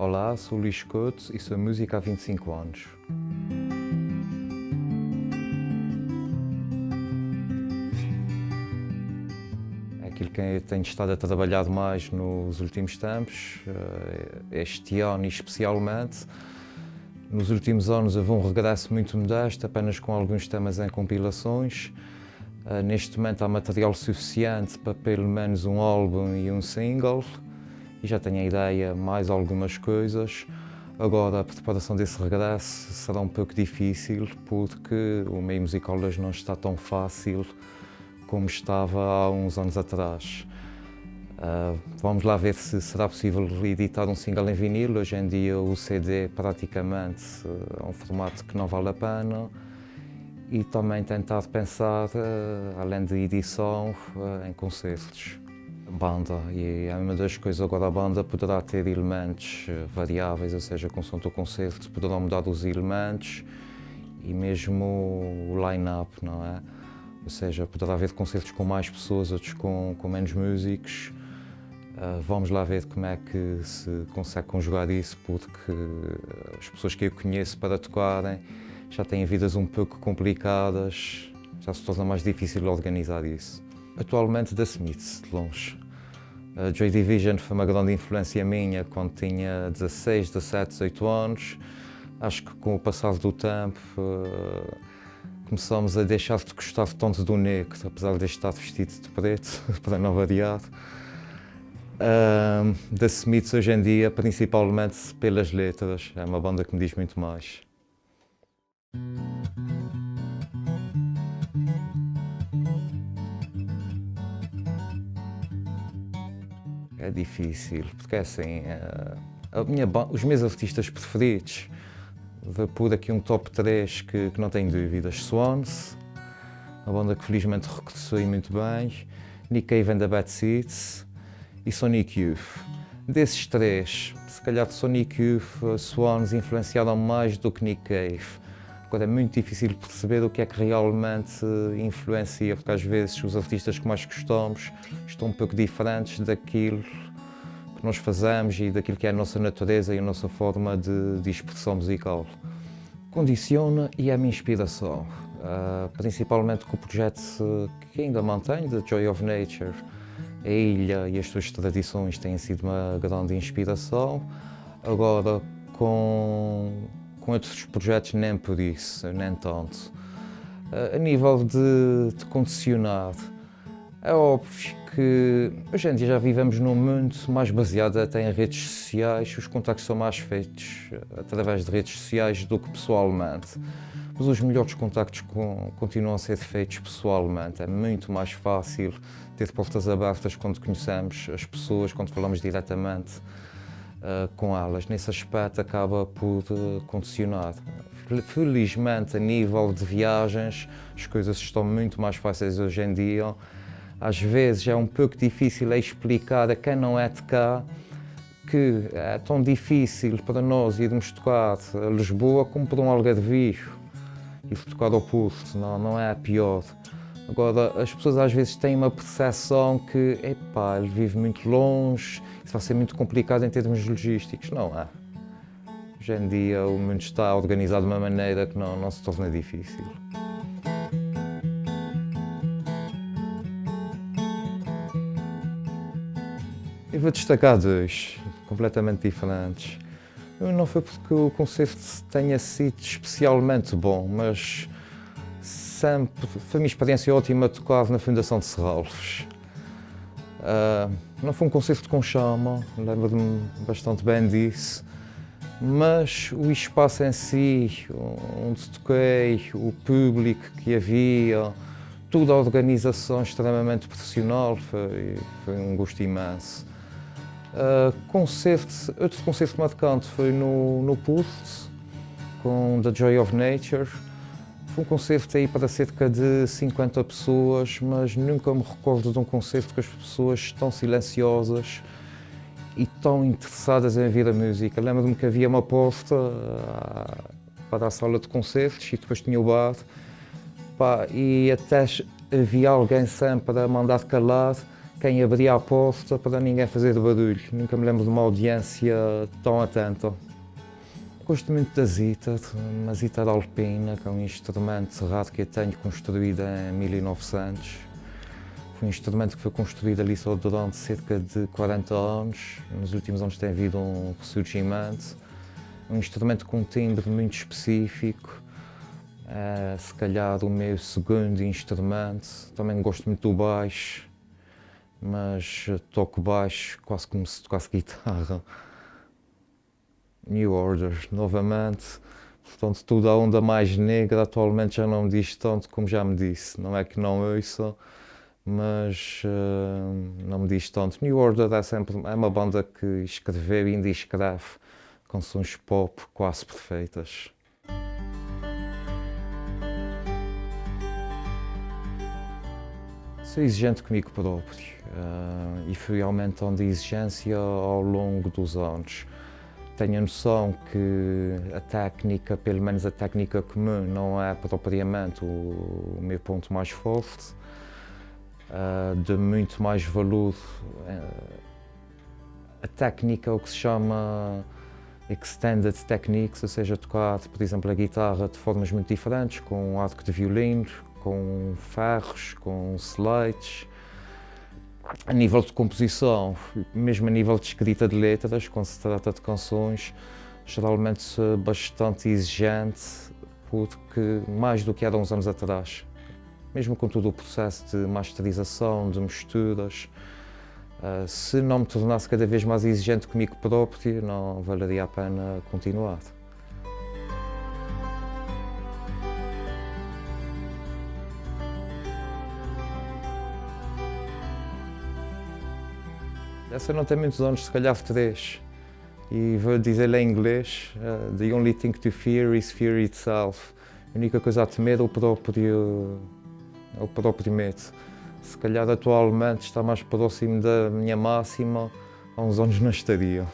Olá, sou Luís Couto e sou músico há 25 anos. É aquilo que tenho estado a trabalhar mais nos últimos tempos, este ano especialmente. Nos últimos anos houve um regresso muito modesto, apenas com alguns temas em compilações. Neste momento há material suficiente para pelo menos um álbum e um single. E já tenho a ideia mais algumas coisas. Agora a preparação desse regresso será um pouco difícil porque o meio musical hoje não está tão fácil como estava há uns anos atrás. Vamos lá ver se será possível editar um single em vinil. Hoje em dia o CD praticamente é um formato que não vale a pena. E também tentar pensar, além de edição, em concertos. Banda, e é uma das coisas. Agora a banda poderá ter elementos variáveis, ou seja, consoante o concerto poderão mudar os elementos e mesmo o line-up, não é? Ou seja, poderá haver concertos com mais pessoas, outros com menos músicos. Vamos lá ver como é que se consegue conjugar isso, porque as pessoas que eu conheço para tocarem já têm vidas um pouco complicadas, já se torna mais difícil organizar isso. Atualmente The Smiths, de longe. A Joy Division foi uma grande influência minha quando tinha 16, 17, 18 anos. Acho que com o passar do tempo começamos a deixar de gostar tanto do negro, apesar de estar vestido de preto, para não variar. The Smiths hoje em dia, principalmente pelas letras, é uma banda que me diz muito mais. É difícil, porque assim, os meus artistas preferidos, vou pôr aqui um top 3 que não tenho dúvidas. Swans, uma banda que felizmente reconheci muito bem, Nick Cave and the Bad Seeds e Sonic Youth. Desses três, se calhar Sonic Youth, Swans influenciaram mais do que Nick Cave. Agora é muito difícil perceber o que é que realmente influencia, porque às vezes os artistas que mais gostamos estão um pouco diferentes daquilo que nós fazemos e daquilo que é a nossa natureza e a nossa forma de expressão musical. Condiciona e é a minha inspiração, principalmente com o projeto que ainda mantenho, The Joy of Nature. A ilha e as suas tradições têm sido uma grande inspiração. Agora, com outros projetos, nem por isso, nem tanto. A nível de condicionar, é óbvio que hoje em dia já vivemos num mundo mais baseado até em redes sociais. Os contactos são mais feitos através de redes sociais do que pessoalmente. Mas os melhores contactos continuam a ser feitos pessoalmente. É muito mais fácil ter portas abertas quando conhecemos as pessoas, quando falamos diretamente com elas. Nesse aspecto acaba por condicionar. Felizmente, a nível de viagens, as coisas estão muito mais fáceis hoje em dia. Às vezes é um pouco difícil explicar a quem não é de cá que é tão difícil para nós irmos tocar a Lisboa como para um algarvio e tocar ao Porto, não é a pior. Agora, as pessoas às vezes têm uma percepção que, epá, ele vive muito longe, isso vai ser muito complicado em termos logísticos. Não é. Hoje em dia o mundo está organizado de uma maneira que não se torna difícil. Eu vou destacar dois, completamente diferentes. Não foi porque o concerto tenha sido especialmente bom, mas sempre foi uma experiência ótima tocar na Fundação de Serralves. Não foi um concerto com chama, lembro-me bastante bem disso, mas o espaço em si, onde toquei, o público que havia, toda a organização extremamente profissional, foi um gosto imenso. Outro concerto marcante foi no Porto, com The Joy of Nature. Foi um concerto aí para cerca de 50 pessoas, mas nunca me recordo de um concerto que as pessoas tão silenciosas e tão interessadas em ouvir a música. Lembro-me que havia uma porta para a sala de concertos e depois tinha o bar. E até havia alguém sempre a mandar calar quem abria a porta para ninguém fazer barulho. Nunca me lembro de uma audiência tão atenta. Gosto muito da zither, uma zither alpina, que é um instrumento raro que eu tenho, construído em 1900. Foi um instrumento que foi construído ali só durante cerca de 40 anos. Nos últimos anos tem havido um ressurgimento. Um instrumento com um timbre muito específico. Se calhar o meu segundo instrumento. Também gosto muito do baixo, mas toco baixo quase como se tocasse guitarra. New Order, novamente. Portanto, toda a onda mais negra atualmente já não me diz tanto como já me disse. Não é que não ouço, mas não me diz tanto. New Order é uma banda que escreveu e ainda escreve canções pop quase perfeitas. Sou exigente comigo próprio e fui aumentando a exigência ao longo dos anos. Tenho a noção que a técnica, pelo menos a técnica comum, não é propriamente o meu ponto mais forte. De muito mais valor, a técnica, o que se chama extended techniques, ou seja, tocar, por exemplo, a guitarra de formas muito diferentes, com um arco de violino, com ferros, com slides. A nível de composição, mesmo a nível de escrita de letras, quando se trata de canções, geralmente sou bastante exigente, porque mais do que era uns anos atrás. Mesmo com todo o processo de masterização, de misturas, se não me tornasse cada vez mais exigente comigo próprio, não valeria a pena continuar. Essa não tem muitos anos, se calhar 3. E vou dizer-lhe em inglês, the only thing to fear is fear itself. A única coisa a temer é o próprio medo. Se calhar atualmente está mais próximo da minha máxima, há uns anos não estaria.